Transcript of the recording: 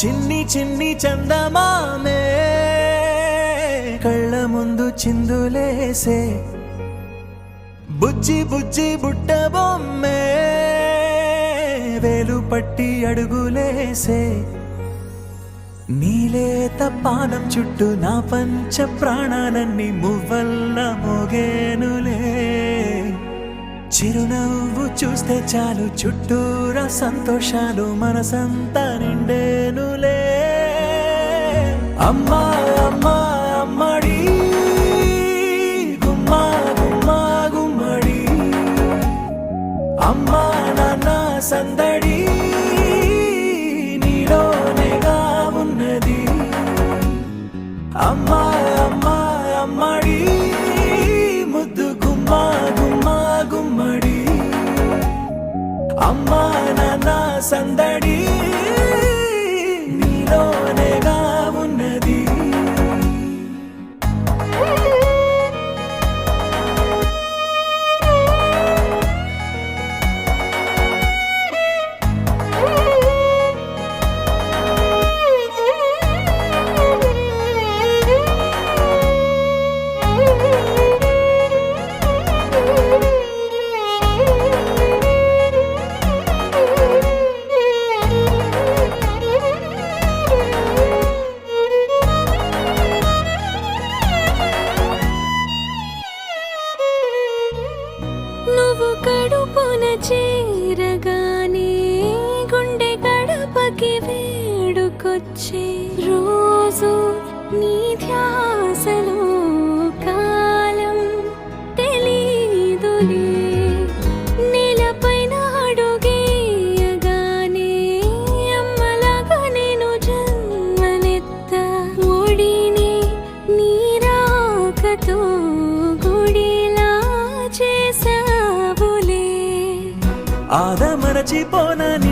చిన్ని చిన్ని చందమామే కళ్ళ ముందు చిందులేసే బుజ్జి బుజ్జి బుట్ట బొమ్మే వేలు పట్టి అడుగులేసే నీలేత పానం చుట్టూ నా పంచ ప్రాణాలన్నీ మువ్వల్ల మోగేనులే చిరునవ్వు చూస్తే చాలు చుట్టూరా సంతోషాలు మనసంతా నిండేనులే అమ్మా అమ్మా అమ్మడి గుమ్మా గుమ్మా గుమ్మడి అమ్మా నాన్న సందడి నీలోనేగా ఉన్నది అమ్మా అమ్మా అమ్మడి ముద్దు గుమ్మా గుమ్మా గుమ్మడి అమ్మా నాన్న సందడి నీలోనేగా ఉన్నది నువ్వు కడుపున చేరగానే గుండె గడపకి వేడుకొచ్చే రోజు నీ ధ్యాసలో కాలం తెలీదులే నేలపైన అడుగేయగానే అమ్మలాగా నేను జన్మనెత్త ఒడిని నీ రాకతో ఆద మరచిపోనని